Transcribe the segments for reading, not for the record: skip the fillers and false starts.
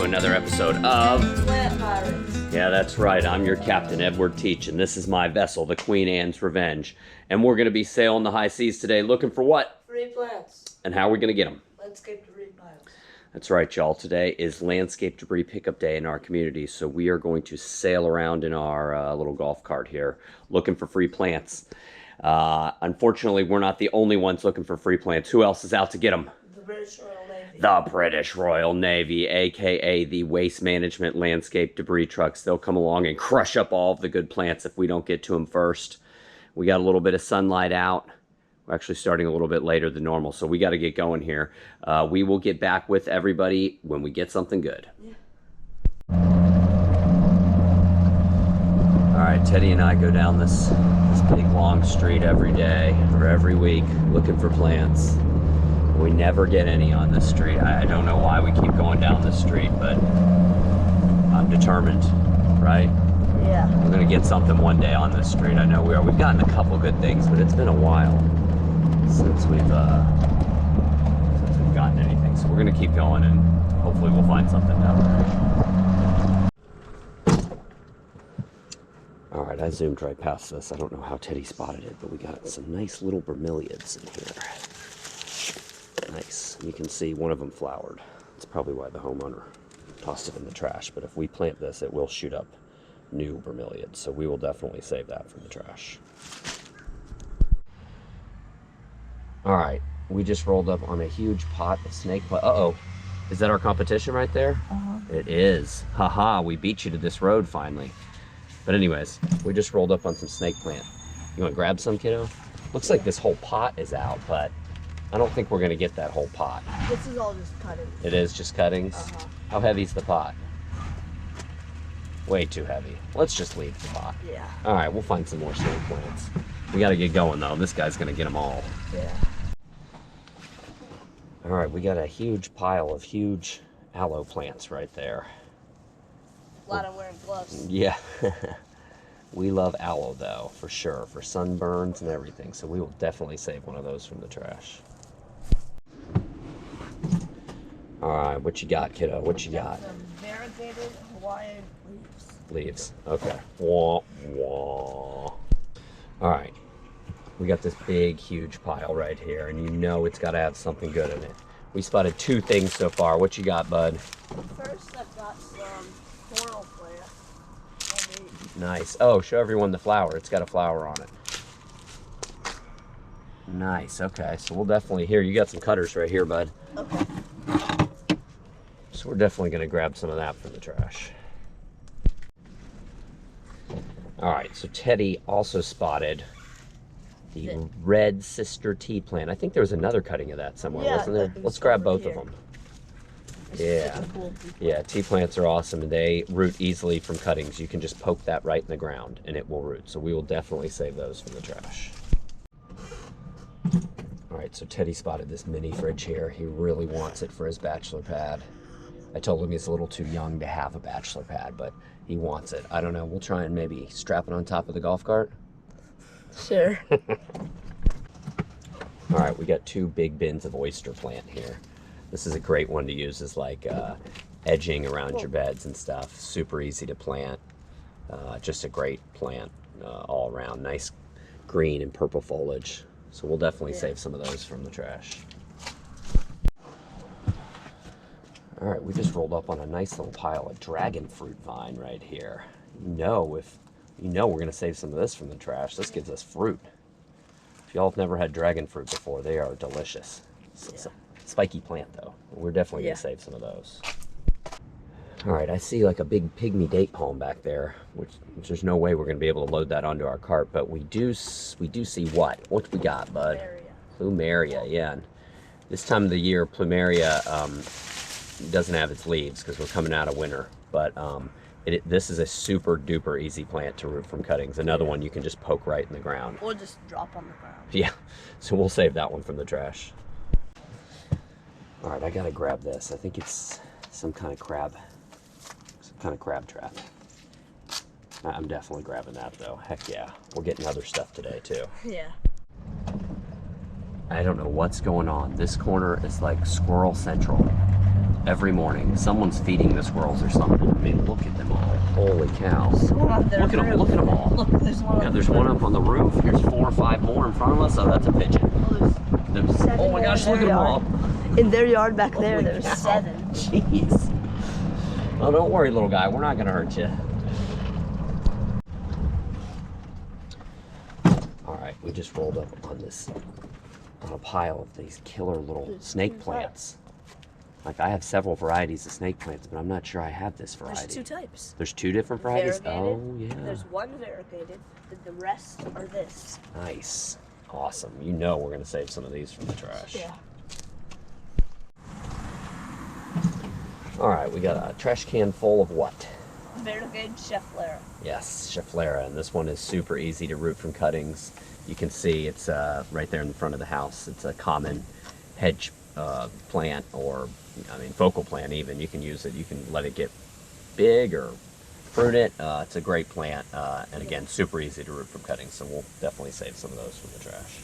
Another episode of Plant Pirates. Yeah, that's right. I'm your captain, Edward Teach, and this is my vessel, the Queen Anne's Revenge. And we're going to be sailing the high seas today looking for what? Free plants. And how are we going to get them? Landscape debris piles. That's right, y'all. Today is landscape debris pickup day in our community, so we are going to sail around in our little golf cart here looking for free plants. Unfortunately, we're not the only ones looking for free plants. Who else is out to get them? The British Royal Navy. The British Royal Navy, aka the Waste Management Landscape Debris Trucks. They'll come along and crush up all of the good plants if we don't get to them first. We got a little bit of sunlight out. We're actually starting a little bit later than normal, so we got to get going here. We will get back with everybody when we get something good. Yeah. All right, Teddy and I go down this big long street every day or every week looking for plants. We never get any on this street. I don't know why we keep going down this street, but I'm determined, right? Yeah. We're gonna get something one day on this street. I know we are. We've gotten a couple good things, but it's been a while since we've gotten anything. So we're gonna keep going, and hopefully we'll find something down there. All right, I zoomed right past this. I don't know how Teddy spotted it, but we got some nice little bromeliads in here. Nice. You can see one of them flowered. That's probably why the homeowner tossed it in the trash. But if we plant this, it will shoot up new bromeliads. So we will definitely save that from the trash. All right. We just rolled up on a huge pot of snake plant. Uh-oh. Is that our competition right there? Uh-huh. It is. Haha, we beat you to this road finally. But anyways, we just rolled up on some snake plant. You want to grab some, kiddo? Looks like this whole pot is out, but I don't think we're going to get that whole pot. This is all just cuttings. It is just cuttings? Uh-huh. How heavy's the pot? Way too heavy. Let's just leave the pot. Yeah. All right, we'll find some more snake plants. We got to get going, though. This guy's going to get them all. Yeah. All right, we got a huge pile of huge aloe plants right there. A lot of wearing gloves. Yeah. We love aloe, though, for sure, for sunburns and everything. So we will definitely save one of those from the trash. All right, what you got, kiddo? What you got? Some variegated Hawaiian leaves. Leaves. Okay. Wah, wah. All right. We got this big, huge pile right here, and you know it's got to have something good in it. We spotted two things so far. What you got, bud? First, I've got some coral plant. Nice. Oh, show everyone the flower. It's got a flower on it. Nice. Okay, so we'll definitely, here, you got some cutters right here, bud. Okay. So we're definitely going to grab some of that from the trash. All right, so Teddy also spotted the red sister tea plant. I think there was another cutting of that somewhere, Yeah, wasn't there? it was Let's grab over both here. of them. This Yeah. is such a cool tea plant. Yeah, tea plants are awesome, and they root easily from cuttings. You can just poke that right in the ground, and it will root. So we will definitely save those from the trash. All right, so Teddy spotted this mini fridge here. He really wants it for his bachelor pad. I told him he's a little too young to have a bachelor pad, but he wants it. I don't know. We'll try and maybe strap it on top of the golf cart. Sure. All right, we got two big bins of oyster plant here. This is a great one to use as like edging around your beds and stuff. Super easy to plant. Just a great plant all around. Nice green and purple foliage. So we'll definitely save some of those from the trash. All right, we just rolled up on a nice little pile of dragon fruit vine right here. We're gonna save some of this from the trash. This gives us fruit. If y'all have never had dragon fruit before, they are delicious. It's a spiky plant though. We're definitely gonna save some of those. All right, I see like a big pygmy date palm back there, which there's no way we're gonna be able to load that onto our cart, but we do see what? What we got, bud? Plumeria, yeah. And this time of the year, Plumeria doesn't have its leaves because we're coming out of winter, but this is a super duper easy plant to root from cuttings. Another one you can just poke right in the ground. Or just drop on the ground. Yeah, so we'll save that one from the trash. All right, I gotta grab this. I think it's some kind of crab trap. I'm definitely grabbing that though. Heck yeah. We're getting other stuff today too. Yeah. I don't know what's going on. This corner is like squirrel central. Every morning, someone's feeding the squirrels or something. I mean, look at them all. Holy cow. There's one on their Look at them, roof. look at them all. Look, there's one. Yeah, there's one up on the roof. Here's 4 or 5 more in front of us. Oh, that's a pigeon. Oh, There's, 7 oh my gosh, look at them all. in their yard back there. Holy There's cow. 7. Jeez. Oh, don't worry, little guy. We're not gonna hurt you. All right, we just rolled up on a pile of these killer little snake plants. Like, I have several varieties of snake plants, but I'm not sure I have this variety. There's 2 types. There's 2 different varieties? Variegated. Oh, yeah. There's 1 variegated, and the rest are this. Nice. Awesome. You know we're going to save some of these from the trash. Yeah. All right, we got a trash can full of what? Variegated Schefflera. Yes, Schefflera, and this one is super easy to root from cuttings. You can see it's right there in the front of the house. It's a common hedge plant, or I mean focal plant even. You can use it. You can let it get big or prune it. It's a great plant, and again, super easy to root from cuttings. So we'll definitely save some of those from the trash.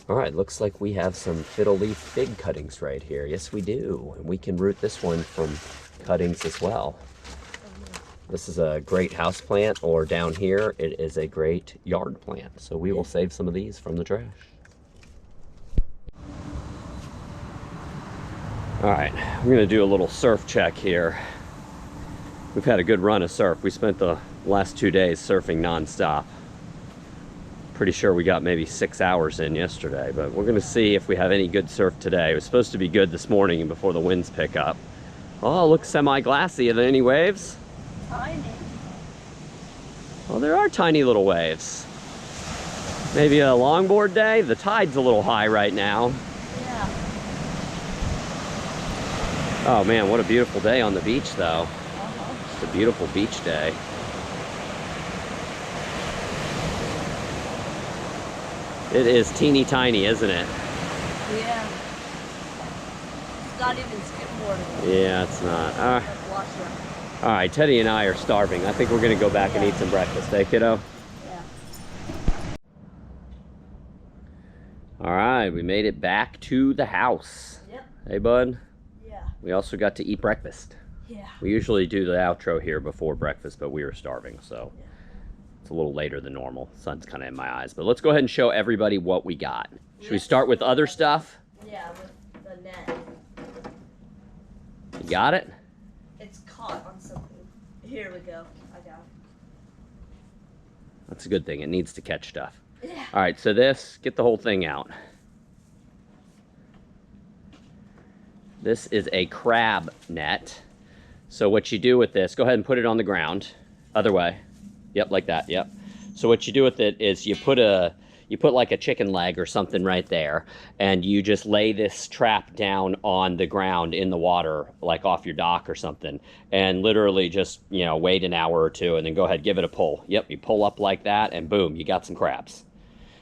All right, looks like we have some fiddle leaf fig cuttings right here. Yes, we do, and we can root this one from cuttings as well. This is a great house plant, or down here, it is a great yard plant. So we will save some of these from the trash. All right, we're gonna do a little surf check here. We've had a good run of surf. We spent the last 2 days surfing nonstop. Pretty sure we got maybe 6 hours in yesterday, but we're gonna see if we have any good surf today. It was supposed to be good this morning and before the winds pick up. Oh, looks semi-glassy. Are there any waves? Tiny. Well, there are tiny little waves. Maybe a longboard day? The tide's a little high right now. Yeah. Oh man, what a beautiful day on the beach though. It's a beautiful beach day. It is teeny tiny, isn't it? Yeah. It's not even skimboarding. Yeah, it's not. Like wash around. All right, Teddy and I are starving. I think we're gonna go back and eat some breakfast, eh, kiddo? Yeah. All right, we made it back to the house. Yep. Hey, bud. Yeah. We also got to eat breakfast. Yeah. We usually do the outro here before breakfast, but we were starving, so Yeah. it's a little later than normal. Sun's kind of in my eyes, but let's go ahead and show everybody what we got. Should we start with other stuff? Yeah, with the net. You got it? It's caught on something. Here we go. I got it. That's a good thing. It needs to catch stuff. Yeah. All right, so this, get the whole thing out. This is a crab net. So what you do with this, go ahead and put it on the ground. Other way. Yep, like that, yep. So what you do with it is you put like a chicken leg or something right there, and you just lay this trap down on the ground in the water, like off your dock or something, and literally just, you know, wait an hour or 2 and then go ahead, give it a pull. Yep, you pull up like that and boom, you got some crabs.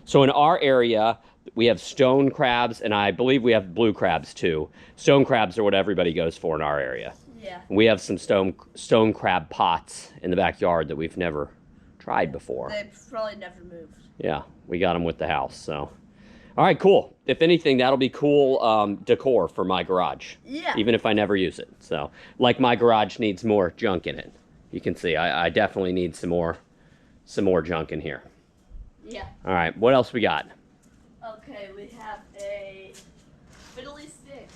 So in our area, we have stone crabs, and I believe we have blue crabs too. Stone crabs are what everybody goes for in our area. Yeah. We have some stone crab pots in the backyard that we've never tried before. They've probably never moved. Yeah, we got them with the house, so. All right, cool. If anything, that'll be cool decor for my garage. Yeah. Even if I never use it. So, like my garage needs more junk in it. You can see, I definitely need some more junk in here. Yeah. All right, what else we got? Okay, we have a fiddly stick.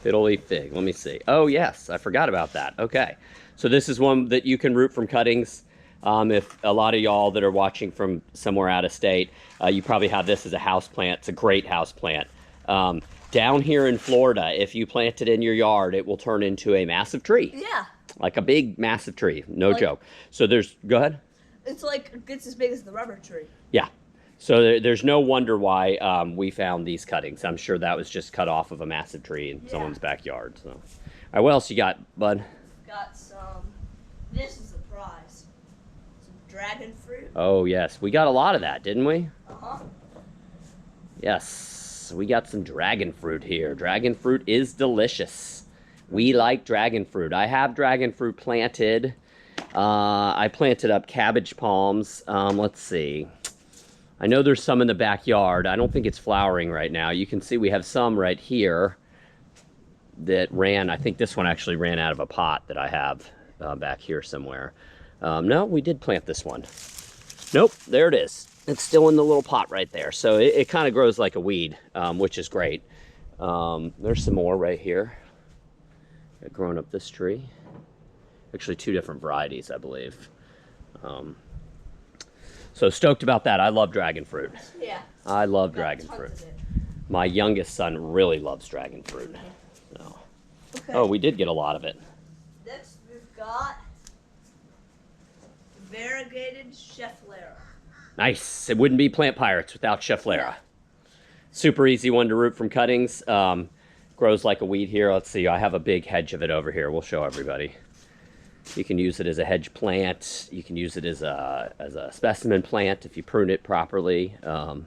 Fiddly fig, let me see. Oh yes, I forgot about that. Okay, so this is one that you can root from cuttings. If a lot of y'all that are watching from somewhere out of state, you probably have this as a house plant. It's a great house plant. Down here in Florida, if you plant it in your yard, it will turn into a massive tree. Yeah. Like a big, massive tree. No Like- joke. So go ahead. It's like, it gets as big as the rubber tree. Yeah. So there's no wonder why we found these cuttings. I'm sure that was just cut off of a massive tree in someone's backyard. So, all right, what else you got, bud? Got some, this is a prize. Some dragon fruit. Oh, yes. We got a lot of that, didn't we? Uh-huh. Yes. We got some dragon fruit here. Dragon fruit is delicious. We like dragon fruit. I have dragon fruit planted. I planted up cabbage palms. Let's see. I know there's some in the backyard. I don't think it's flowering right now. You can see we have some right here that ran. I think this one actually ran out of a pot that I have back here somewhere. No, we did plant this one. Nope, there it is. It's still in the little pot right there. So it kind of grows like a weed, which is great. There's some more right here. Growing up this tree. Actually, 2 different varieties, I believe. So stoked about that. I love dragon fruit. Yeah. I love Got dragon tons fruit. of it. My youngest son really loves dragon fruit. So. Okay. Oh, we did get a lot of it. Next, we've got variegated Schefflera. Nice. It wouldn't be Plant Pirates without Schefflera. Super easy one to root from cuttings. Grows like a weed here. Let's see. I have a big hedge of it over here. We'll show everybody. You can use it as a hedge plant. You can use it as a specimen plant if you prune it properly. You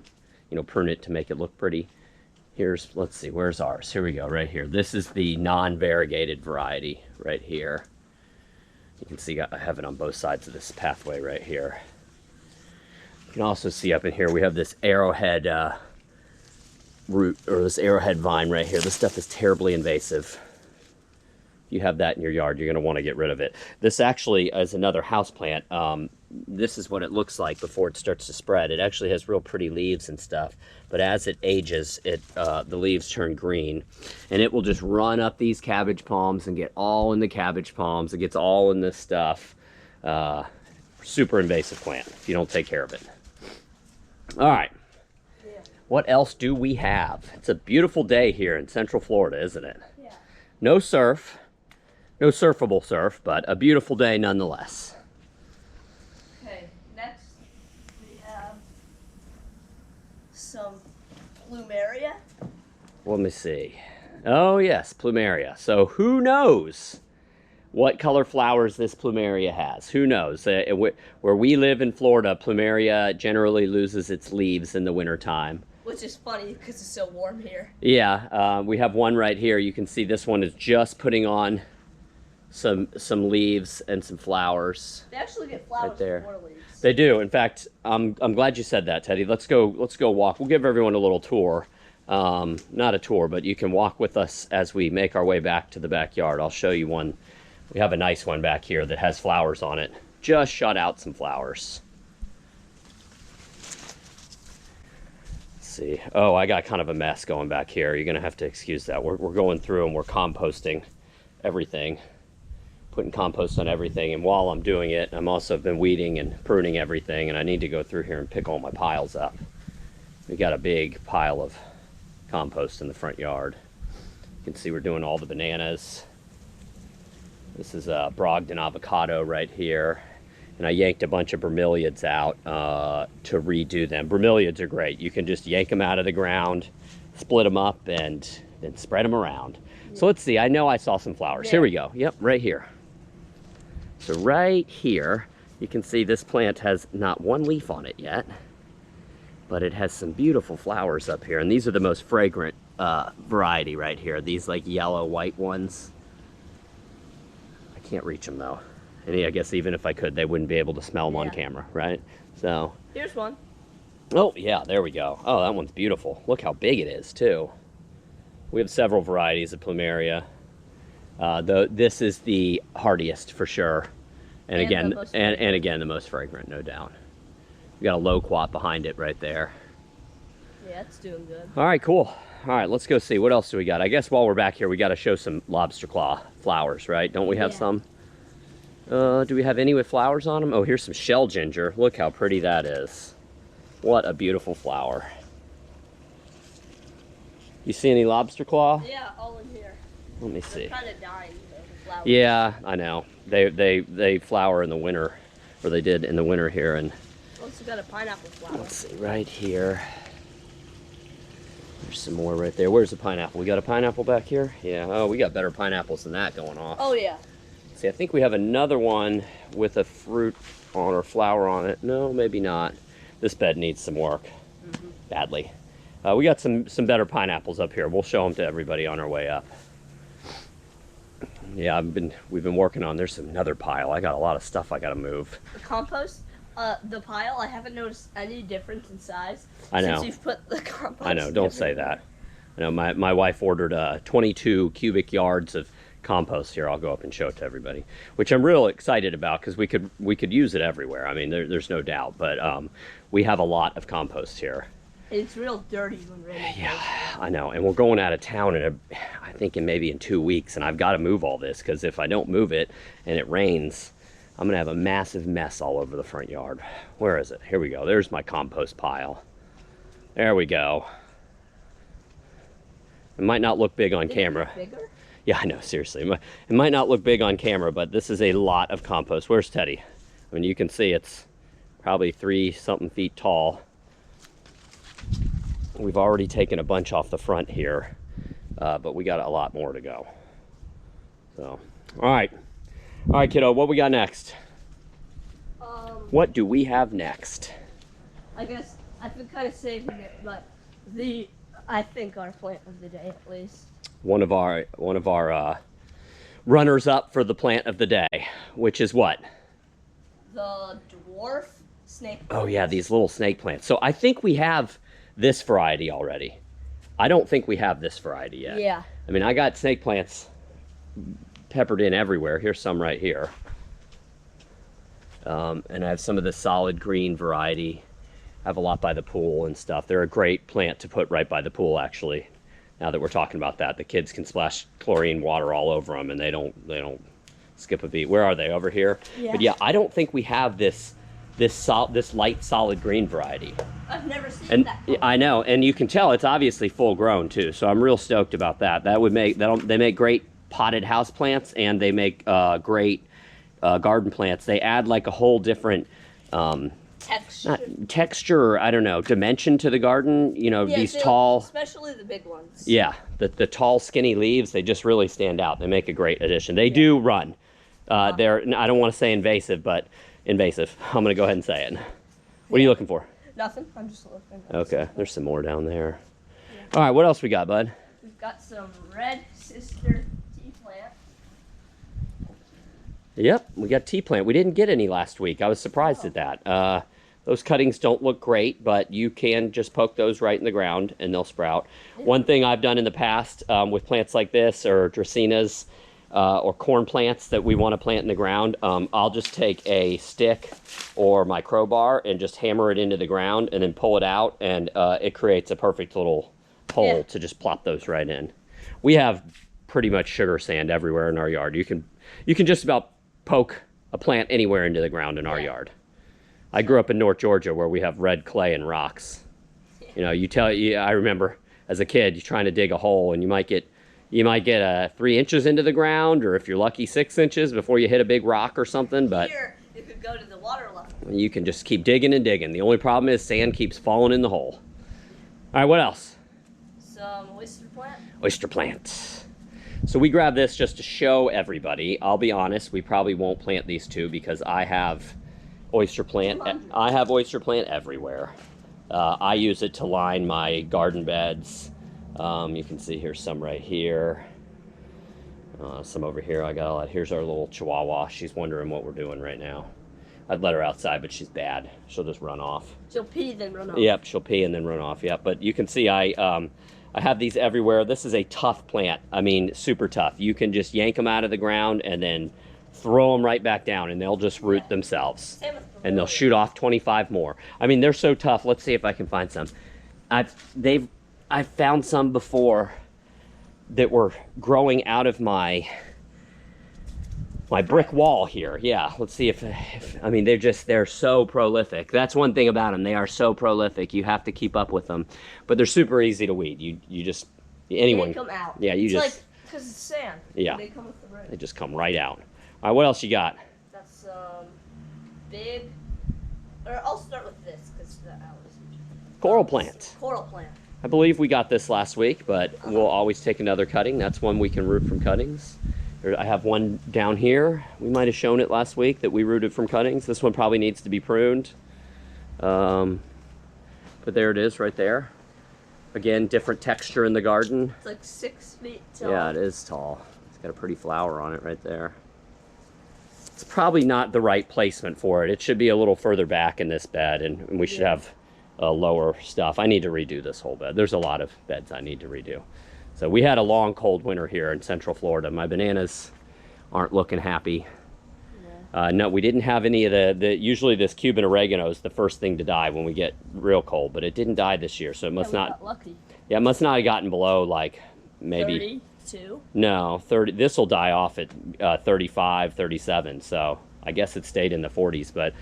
know, prune it to make it look pretty. Here's, let's see, where's ours? Here we go, right here. This is the non-variegated variety right here. You can see I have it on both sides of this pathway right here. You can also see up in here we have this arrowhead root, or this arrowhead vine right here. This stuff is terribly invasive. If you have that in your yard, you're going to want to get rid of it. This actually is another house plant. This is what it looks like before it starts to spread. It actually has real pretty leaves and stuff, but as it ages, the leaves turn green, and it will just run up these cabbage palms and get all in the cabbage palms. It gets all in this stuff. Super invasive plant if you don't take care of it. All right. Yeah. What else do we have? It's a beautiful day here in Central Florida, isn't it? Yeah. No surf. No surfable surf, but a beautiful day nonetheless. Okay, next we have some plumeria. Let me see. Oh yes, plumeria. So who knows what color flowers this plumeria has? Who knows? Where we live in Florida, plumeria generally loses its leaves in the wintertime. Which is funny because it's so warm here. Yeah, we have one right here. You can see this one is just putting on some leaves and some flowers. They actually get flowers Right there. before leaves. They do. In fact, I'm glad you said that, Teddy. Let's go walk. We'll give everyone a little tour. Not a tour, but you can walk with us as we make our way back to the backyard. I'll show you one. We have a nice one back here that has flowers on it. Just shot out some flowers. Let's see. Oh, I got kind of a mess going back here. You're gonna have to excuse that. We're going through and we're composting everything. Putting compost on everything, and while I'm doing it, I'm also been weeding and pruning everything, and I need to go through here and pick all my piles up. We got a big pile of compost in the front yard. You can see we're doing all the bananas. This is a Brogdon avocado right here, and I yanked a bunch of bromeliads out to redo them. Bromeliads are great. You can just yank them out of the ground, split them up, and then spread them around. So let's see. I know I saw some flowers. Here we go. Yep, right here. So right here, you can see this plant has not one leaf on it yet, but it has some beautiful flowers up here. And these are the most fragrant variety right here. These like yellow, white ones. I can't reach them though. And I guess even if I could, they wouldn't be able to smell them on camera, right? So. Here's one. Oh, yeah, there we go. Oh, that one's beautiful. Look how big it is too. We have several varieties of plumeria. This is the hardiest for sure, and again, the most fragrant, no doubt. We got a loquat behind it right there. Yeah, it's doing good. All right, cool. All right, let's go see what else do we got. I guess while we're back here, we got to show some lobster claw flowers, right? Don't we have some? Do we have any with flowers on them? Oh, here's some shell ginger. Look how pretty that is. What a beautiful flower. You see any lobster claw? Yeah, all in here. Let me see. They're kind of dying, the flowers. Yeah, I know. They flower in the winter, or they did in the winter here. And Also got a pineapple flower. let's see, right here. There's some more right there. Where's the pineapple? We got a pineapple back here? Yeah. Oh, we got better pineapples than that going off. Oh yeah. See, I think we have another one with a fruit on or flower on it. No, maybe not. This bed needs some work badly. We got some better pineapples up here. We'll show them to everybody on our way up. Yeah, we've been working on. There's another pile. I got a lot of stuff I got to move. The compost, the pile. I haven't noticed any difference in size I know. since you've put the compost. I know. Don't say that. I know. My wife ordered 22 cubic yards of compost. Here, I'll go up and show it to everybody, which I'm real excited about because we could use it everywhere. I mean, there's no doubt. But we have a lot of compost here. It's real dirty when rain. Yeah, I know. And we're going out of town I think maybe in 2 weeks, and I've got to move all this because if I don't move it and it rains, I'm gonna have a massive mess all over the front yard. Where is it? Here we go. There's my compost pile. There we go. It might not look big on camera. Bigger? Yeah, I know, seriously. It might not look big on camera, but this is a lot of compost. Where's Teddy? I mean, you can see it's probably 3-something feet tall. We've already taken a bunch off the front here, but we got a lot more to go. So, all right, kiddo, what we got next? What do we have next? I guess I've been kind of saving it, but I think our plant of the day at least. One of our runners up for the plant of the day, which is what? The dwarf snake plant. Oh yeah, these little snake plants. So I think we have this variety already. I don't think we have this variety yet. Yeah. I mean, I got snake plants peppered in everywhere. Here's some right here. And I have some of the solid green variety. I have a lot by the pool and stuff. They're a great plant to put right by the pool, actually. Now that we're talking about that, the kids can splash chlorine water all over them, and they don't skip a beat. Where are they? Over here? Yeah. But yeah, I don't think we have this light solid green variety. I've never seen And that. I know, and you can tell it's obviously full grown too. So I'm real stoked about that. They make great potted house plants, and they make great garden plants. They add like a whole different texture, I don't know, dimension to the garden. You know, these tall, especially the big ones. yeah, the tall skinny leaves, they just really stand out. They make a great addition. They do run. They're, I don't want to say invasive, but invasive. I'm gonna go ahead and say it. What are you looking for? Nothing. I'm just looking. Okay, there's some more down there. Yeah. All right, what else we got, bud? We've got some red sister tea plant. Yep, we got tea plant. We didn't get any last week. I was surprised at that. Those cuttings don't look great, but you can just poke those right in the ground and they'll sprout. One thing I've done in the past with plants like this or dracaenas or corn plants that we want to plant in the ground, I'll just take a stick or my crowbar and just hammer it into the ground and then pull it out, and it creates a perfect little hole to just plop those right in. We have pretty much sugar sand everywhere in our yard. You can just about poke a plant anywhere into the ground in our yard. I grew up in North Georgia where we have red clay and rocks. You know, I remember as a kid, you're trying to dig a hole and you might get 3 inches into the ground, or if you're lucky 6 inches before you hit a big rock or something. But here you could go to the water level. You can just keep digging and digging. The only problem is sand keeps falling in the hole. All right, what else? Some oyster plant. Oyster plant. So we grabbed this just to show everybody. I'll be honest, we probably won't plant these two because I have oyster plant. I have oyster plant everywhere. I use it to line my garden beds. You can see here's some right here. Some over here. I got a lot. Here's our little Chihuahua. She's wondering what we're doing right now. I'd let her outside, but she's bad. She'll just run off. She'll pee then run off. Yep, she'll pee and then run off. Yep, but you can see I have these everywhere. This is a tough plant. I mean, super tough. You can just yank them out of the ground and then throw them right back down, and they'll just root themselves. And they'll shoot off 25 more. I mean, they're so tough. Let's see if I can find some. I've found some before that were growing out of my brick wall here. Yeah, let's see if I mean, they're so prolific. That's one thing about them. They are so prolific. You have to keep up with them. But they're super easy to weed. You just, anyone. They come out. Yeah, it's like, because it's sand. Yeah. They come with the root. They just come right out. All right, what else you got? That's big, or I'll start with this because the hours. Coral plant. Coral plant. I believe we got this last week, but we'll always take another cutting. That's one we can root from cuttings. I have one down here. We might have shown it last week that we rooted from cuttings. This one probably needs to be pruned. But there it is right there. Again, different texture in the garden. It's like 6 feet tall. Yeah, it is tall. It's got a pretty flower on it right there. It's probably not the right placement for it. It should be a little further back in this bed, and we should have lower stuff. I need to redo this whole bed. There's a lot of beds I need to redo. So we had a long, cold winter here in Central Florida. My bananas aren't looking happy. No, we didn't have any of usually this Cuban oregano is the first thing to die when we get real cold, but it didn't die this year, so it must not. Got lucky. Yeah, it must not have gotten below like maybe 32. No, 30. This will die off at 35, 37. So I guess it stayed in the 40s, but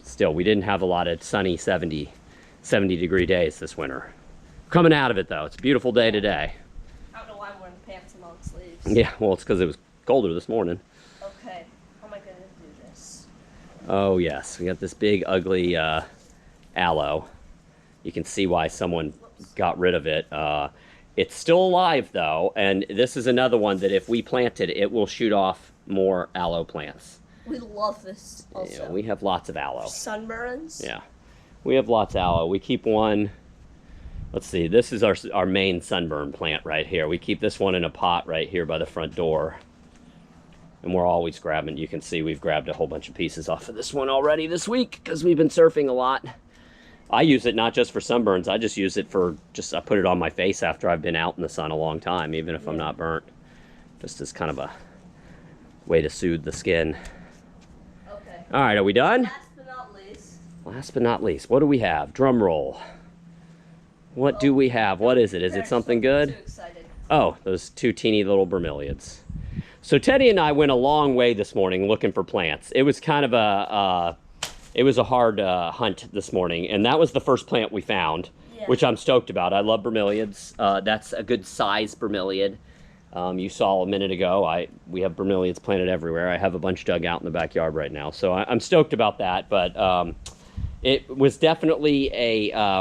still, we didn't have a lot of sunny 70 degree days this winter. Coming out of it though, it's a beautiful day today. I don't know why I'm wearing pants and long sleeves. Yeah, well, it's because it was colder this morning. Okay, how am I gonna do this? Oh yes, we got this big ugly aloe. You can see why someone got rid of it. It's still alive though, and this is another one that if we planted, it will shoot off more aloe plants. We love this also. Yeah, we have lots of aloe. Sunburns? Yeah, we have lots of aloe. We keep one. Let's see, this is our main sunburn plant right here. We keep this one in a pot right here by the front door. And we're always grabbing, you can see we've grabbed a whole bunch of pieces off of this one already this week because we've been surfing a lot. I use it not just for sunburns, I just use it for, I put it on my face after I've been out in the sun a long time, even if I'm not burnt. Just as kind of a way to soothe the skin. Okay. All right, are we done? Last but not least. Last but not least, what do we have? Drum roll. What do we have? What is it? Is it something good? Too excited. Oh, those two teeny little bromeliads. So Teddy and I went a long way this morning looking for plants. It was kind of a hard hunt this morning, and that was the first plant we found, which I'm stoked about. I love bromeliads. That's a good size bromeliad. You saw a minute ago, we have bromeliads planted everywhere. I have a bunch dug out in the backyard right now, so I'm stoked about that. But it was definitely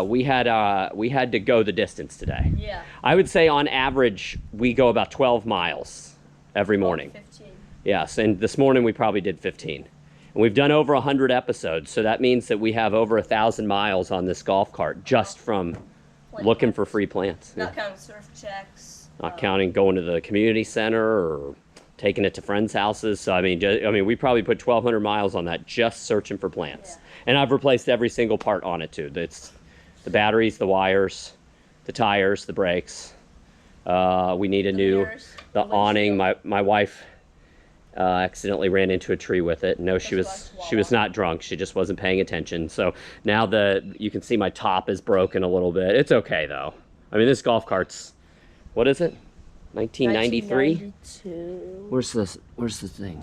we had to go the distance today. Yeah. I would say on average we go about 12 miles every morning. 15. Yes, and this morning we probably did 15. And we've done over 100 episodes, so that means that we have over 1,000 miles on this golf cart just from looking for free plants. Not counting surf checks. Not counting going to the community center or taking it to friends' houses. So I mean, we probably put 1,200 miles on that just searching for plants. Yeah. And I've replaced every single part on it too. It's the batteries, the wires, the tires, the brakes. We need a new awning. My wife accidentally ran into a tree with it. No, she was not drunk. She just wasn't paying attention. So now you can see my top is broken a little bit. It's okay though. I mean, this golf cart's, what is it? 1993? 1992. Where's the thing?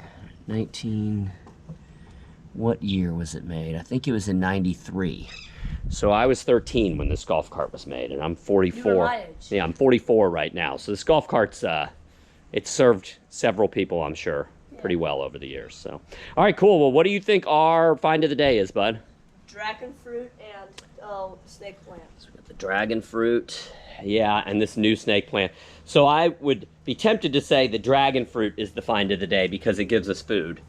What year was it made? I think it was in 93. So I was 13 when this golf cart was made, and I'm 44. You were my age. Yeah, I'm 44 right now. So this golf cart's, it's served several people, I'm sure, pretty well over the years. So, all right, cool. Well, what do you think our find of the day is, bud? Dragon fruit and snake plants. So we got the dragon fruit, yeah, and this new snake plant. So I would be tempted to say the dragon fruit is the find of the day because it gives us food.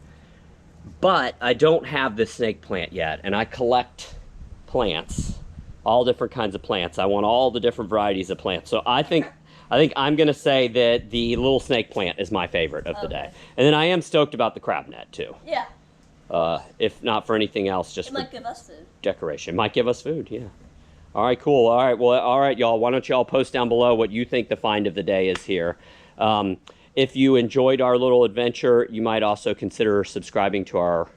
But I don't have this snake plant yet, and I collect plants, all different kinds of plants. I want all the different varieties of plants. So I think I'm going to say that the little snake plant is my favorite of the day. And then I am stoked about the crab net, too. Yeah. If not for anything else, just It for might give us food. decoration. Might give us food, yeah. All right, cool. All right, well, all right, y'all. Why don't y'all post down below what you think the find of the day is here. If you enjoyed our little adventure, you might also consider subscribing to our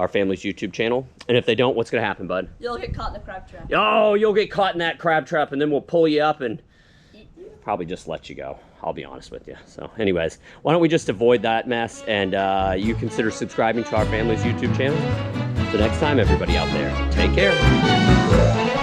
family's YouTube channel. And if they don't, what's going to happen, bud? You'll get caught in the crab trap. Oh, you'll get caught in that crab trap, and then we'll pull you up and probably just let you go. I'll be honest with you. So anyways, why don't we just avoid that mess, and you consider subscribing to our family's YouTube channel. Until next time, everybody out there, take care.